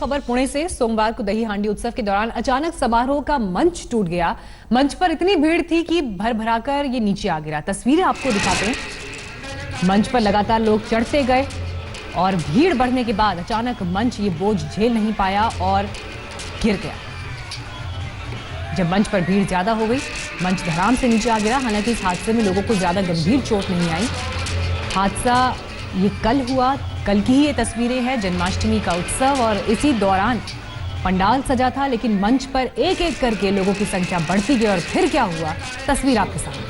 खबर पुणे से। सोमवार को दही हांडी उत्सव के दौरान अचानक समारोह का मंच टूट गया। मंच पर इतनी भीड़ थी कि भर भराकर ये नीचे आ गिरा। तस्वीरें आपको दिखाते हैं। मंच पर लगातार लोग चढ़ते गए और भीड़ बढ़ने के बाद अचानक मंच ये बोझ झेल नहीं पाया और गिर गया। जब मंच पर भीड़ ज्यादा हो गई, मंच धड़ाम से नीचे आ गिरा। हालांकि इस हादसे में लोगों को ज्यादा गंभीर चोट नहीं आई। हादसा ये कल हुआ। कल की ही ये तस्वीरें हैं। जन्माष्टमी का उत्सव और इसी दौरान पंडाल सजा था, लेकिन मंच पर एक एक करके लोगों की संख्या बढ़ती गई और फिर क्या हुआ, तस्वीर आपके सामने।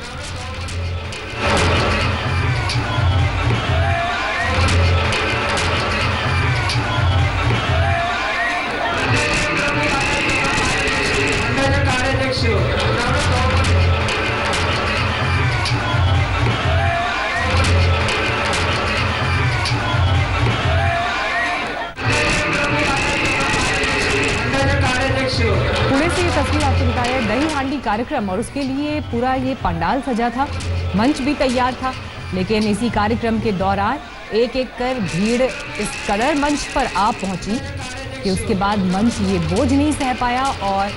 पुणे से ये तस्वीर आपको दिखा रहे हैं। दही हांडी कार्यक्रम और उसके लिए पूरा ये पंडाल सजा था, मंच भी तैयार था, लेकिन इसी कार्यक्रम के दौरान एक एक कर भीड़ इस कदर मंच पर आ पहुंची कि उसके बाद मंच ये बोझ नहीं सह पाया और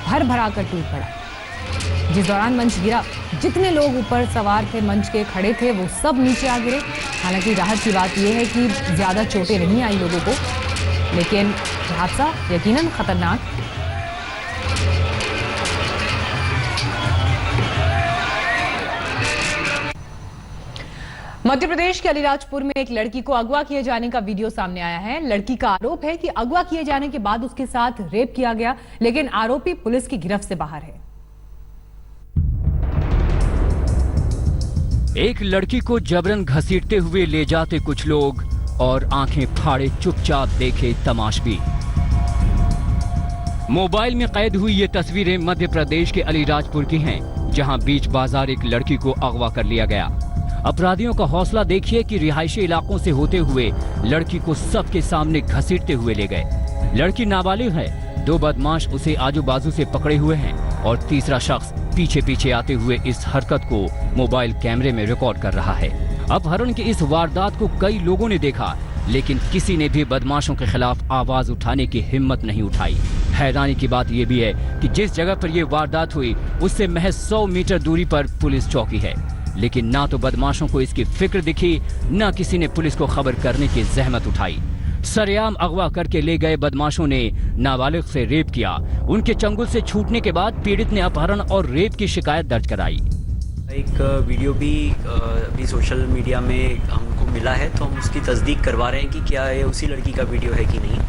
भर भरा कर टूट पड़ा। जिस दौरान मंच गिरा, जितने लोग ऊपर सवार थे, मंच के खड़े थे, वो सब नीचे आ गिरे। हालांकि राहत की बात यह है कि ज्यादा चोटें नहीं आई लोगों को, लेकिन हादसा यकीनन खतरनाक। मध्य प्रदेश के अलीराजपुर में एक लड़की को अगवा किए जाने का वीडियो सामने आया है। लड़की का आरोप है कि अगवा किए जाने के बाद उसके साथ रेप किया गया, लेकिन आरोपी पुलिस की गिरफ्त से बाहर है। एक लड़की को जबरन घसीटते हुए ले जाते कुछ लोग और आंखें फाड़े चुपचाप देखे तमाशबीन। मोबाइल में कैद हुई ये तस्वीरें मध्य प्रदेश के अलीराजपुर की हैं, जहां बीच बाजार एक लड़की को अगवा कर लिया गया। अपराधियों का हौसला देखिए कि रिहायशी इलाकों से होते हुए लड़की को सबके सामने घसीटते हुए ले गए। लड़की नाबालिग है। दो बदमाश उसे आजू बाजू से पकड़े हुए हैं और तीसरा शख्स पीछे पीछे आते हुए इस हरकत को मोबाइल कैमरे में रिकॉर्ड कर रहा है। अपहरण की इस वारदात को कई लोगों ने देखा, लेकिन किसी ने भी बदमाशों के खिलाफ आवाज उठाने की हिम्मत नहीं उठाई। हैरानी की बात यह भी है कि जिस जगह पर यह वारदात हुई उससे महज 100 मीटर दूरी पर पुलिस चौकी है, लेकिन ना तो बदमाशों को इसकी फिक्र दिखी, ना किसी ने पुलिस को खबर करने की जहमत उठाई। सरेआम अगवा करके ले गए बदमाशों ने नाबालिग से रेप किया। उनके चंगुल से छूटने के बाद पीड़ित ने अपहरण और रेप की शिकायत दर्ज कराई। एक वीडियो भी अभी सोशल मीडिया में हमको मिला है, तो हम उसकी तस्दीक करवा रहे हैं कि क्या ये उसी लड़की का वीडियो है कि नहीं।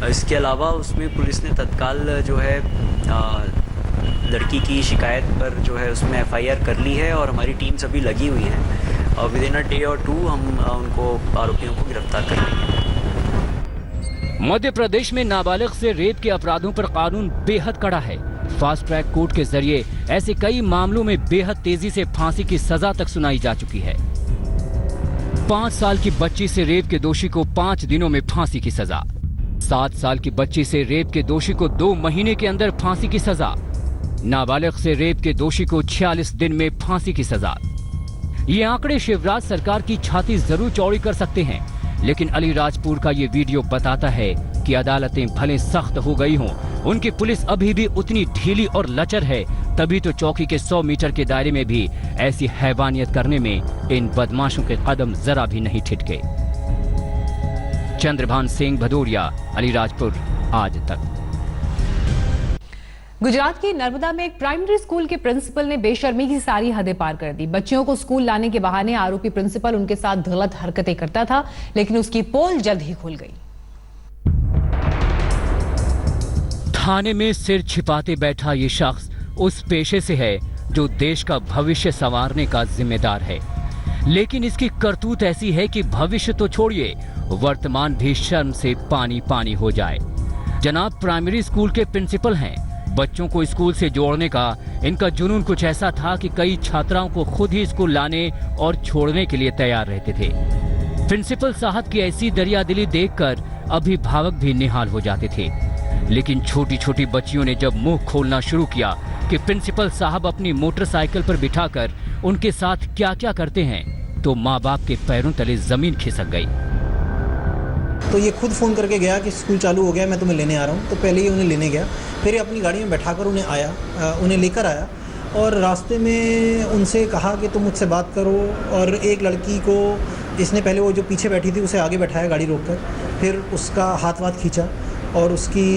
इसके अलावा उसमें पुलिस ने तत्काल जो है लड़की की शिकायत पर जो है उसमें FIR कर ली है और हमारी टीम सभी लगी हुई है और विदिन अ डे और 2 हम उनको आरोपियों को गिरफ्तार कर लेंगे। मध्य प्रदेश में नाबालिग से रेप के अपराधों पर कानून बेहद कड़ा है। फास्ट ट्रैक कोर्ट के जरिए ऐसे कई मामलों में बेहद तेजी से फांसी की सजा तक सुनाई जा चुकी है। 5 साल की बच्ची से रेप के दोषी को 5 दिनों में फांसी की सजा। 7 साल की बच्ची से रेप के दोषी को 2 महीने के अंदर फांसी की सजा। नाबालिग से रेप के दोषी को 46 दिन में फांसी की सजा। ये आंकड़े शिवराज सरकार की छाती जरूर चौड़ी कर सकते हैं, लेकिन अलीराजपुर का ये वीडियो बताता है कि अदालतें भले सख्त हो गई हों, उनकी पुलिस अभी भी उतनी ढीली और लचर है। तभी तो चौकी के 100 मीटर के दायरे में भी ऐसी हैवानियत करने में इन बदमाशों के कदम जरा भी नहीं ठिठके। चंद्रभान सिंह भदौरिया, अलीराजपुर, आज तक। गुजरात के नर्मदा में एक प्राइमरी स्कूल के प्रिंसिपल ने बेशर्मी की सारी हदें पार कर दी। बच्चियों को स्कूल लाने के बहाने आरोपी प्रिंसिपल उनके साथ गलत हरकतें करता था, लेकिन उसकी पोल जल्द ही खुल गई। थाने में सिर छिपाते बैठा ये शख्स उस पेशे से है जो देश का भविष्य संवारने का जिम्मेदार है, लेकिन इसकी करतूत ऐसी है कि भविष्य तो छोड़िए, वर्तमान भी शर्म से पानी पानी हो जाए। जनाब प्राइमरी स्कूल के प्रिंसिपल हैं। बच्चों को स्कूल से जोड़ने का इनका जुनून कुछ ऐसा था कि कई छात्राओं को खुद ही स्कूल लाने और छोड़ने के लिए तैयार रहते थे। प्रिंसिपल साहब की ऐसी दरियादिली देखकर अभिभावक भी निहाल हो जाते थे, लेकिन छोटी छोटी बच्चियों ने जब मुंह खोलना शुरू किया कि प्रिंसिपल साहब अपनी मोटरसाइकिल पर बिठाकर उनके साथ क्या क्या करते हैं, तो माँ बाप के पैरों तले जमीन खिसक गई। तो ये खुद फ़ोन करके गया कि स्कूल चालू हो गया, मैं तुम्हें लेने आ रहा हूँ। तो पहले ही उन्हें लेने गया, फिर अपनी गाड़ी में बैठाकर उन्हें लेकर आया और रास्ते में उनसे कहा कि तुम मुझसे बात करो। और एक लड़की को इसने पहले वो जो पीछे बैठी थी उसे आगे बैठाया गाड़ी रोककर, फिर उसका हाथ खींचा और उसकी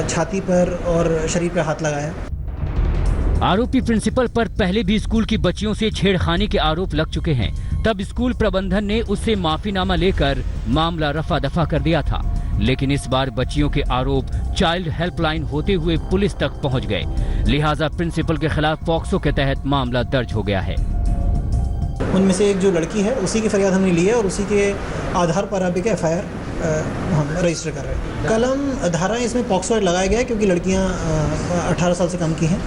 छाती पर और शरीर पर हाथ लगाया। आरोपी प्रिंसिपल पर पहले भी स्कूल की बच्चियों से छेड़खानी के आरोप लग चुके हैं। तब स्कूल प्रबंधन ने उससे माफीनामा लेकर मामला रफा दफा कर दिया था, लेकिन इस बार बच्चियों के आरोप चाइल्ड हेल्पलाइन होते हुए पुलिस तक पहुंच गए। लिहाजा प्रिंसिपल के खिलाफ पॉक्सो के तहत मामला दर्ज हो गया है। उनमें से एक जो लड़की है उसी की फरियाद हमने ली है और उसी के आधार पर अब एक FIR हम रजिस्टर कर रहे हैं। कलम धाराएं इसमें पॉक्सो लगाया गया है क्योंकि लड़कियां 18 साल से कम की हैं।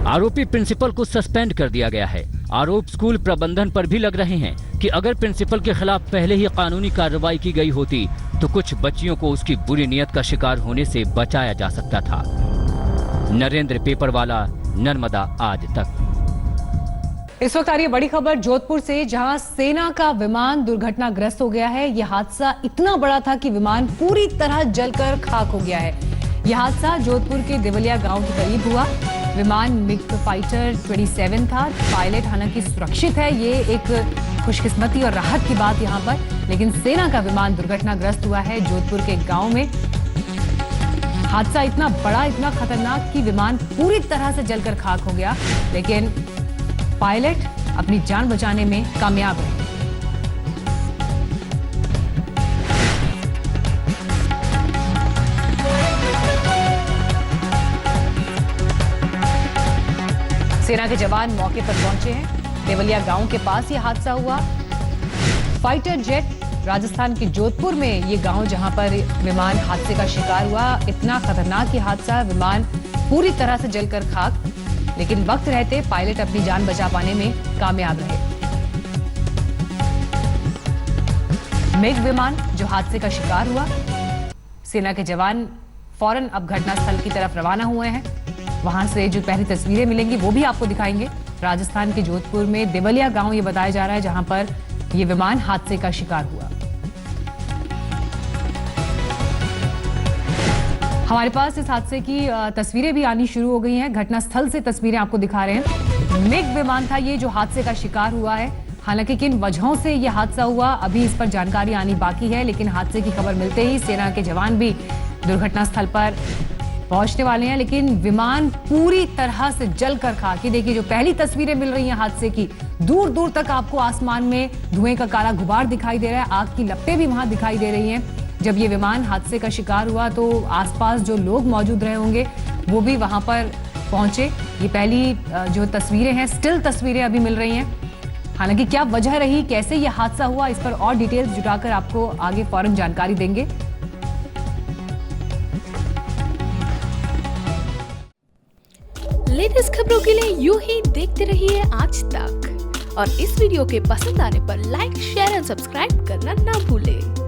आरोपी प्रिंसिपल को सस्पेंड कर दिया गया है। आरोप स्कूल प्रबंधन पर भी लग रहे हैं कि अगर प्रिंसिपल के खिलाफ पहले ही कानूनी कार्रवाई की गई होती तो कुछ बच्चियों को उसकी बुरी नीयत का शिकार होने से बचाया जा सकता था। नरेंद्र पेपरवाला, नर्मदा आज तक। इस वक्त आ रही है बड़ी खबर जोधपुर से, जहां सेना का विमान दुर्घटनाग्रस्त हो गया है। यह हादसा इतना बड़ा था कि विमान पूरी तरह जलकर खाक हो गया है। यह हादसा जोधपुर के देवलिया गांव के करीब हुआ। विमान मिग फाइटर 27 था। पायलट हालांकि सुरक्षित है, ये एक खुशकिस्मती और राहत की बात यहां पर, लेकिन सेना का विमान दुर्घटनाग्रस्त हुआ है जोधपुर के गांव में। हादसा इतना बड़ा, इतना खतरनाक कि विमान पूरी तरह से जलकर खाक हो गया, लेकिन पायलट अपनी जान बचाने में कामयाब रहे। सेना के जवान मौके पर पहुंचे हैं। देवलिया गांव के पास ये हादसा हुआ। फाइटर जेट राजस्थान के जोधपुर में ये गांव जहां पर विमान हादसे का शिकार हुआ। इतना खतरनाक ये हादसा, विमान पूरी तरह से जलकर खाक, लेकिन वक्त रहते पायलट अपनी जान बचा पाने में कामयाब रहे। मिग विमान जो हादसे का शिकार हुआ, सेना के जवान फौरन अब घटनास्थल की तरफ रवाना हुए हैं। वहां से जो पहली तस्वीरें मिलेंगी वो भी आपको दिखाएंगे। राजस्थान के जोधपुर में देवलिया गांव ये बताया जा रहा है जहां पर ये विमान हादसे का शिकार हुआ। हमारे पास इस हादसे की तस्वीरें भी आनी शुरू हो गई हैं। घटनास्थल से तस्वीरें आपको दिखा रहे हैं। मिग विमान था ये जो हादसे का शिकार हुआ है। हालांकि किन वजहों से यह हादसा हुआ अभी इस पर जानकारी आनी बाकी है, लेकिन हादसे की खबर मिलते ही सेना के जवान भी दुर्घटना स्थल पर पहुंचने वाले हैं। लेकिन विमान पूरी तरह से जलकर खाक। देखिए जो पहली तस्वीरें मिल रही हैं हादसे की, दूर दूर तक आपको आसमान में धुएं का काला गुबार दिखाई दे रहा है। आग की लपटें भी वहां दिखाई दे रही हैं। जब ये विमान हादसे का शिकार हुआ तो आसपास जो लोग मौजूद रहे होंगे वो भी वहां पर पहुंचे। ये पहली जो तस्वीरें हैं, स्टिल तस्वीरें अभी मिल रही हैं। हालांकि क्या वजह रही, कैसे ये हादसा हुआ, इस पर और डिटेल्स जुटाकर आपको आगे फौरन जानकारी देंगे। लेटेस्ट खबरों के लिए यूं ही देखते रहिए आज तक, और इस वीडियो के पसंद आने पर लाइक, शेयर और सब्सक्राइब करना ना भूलें।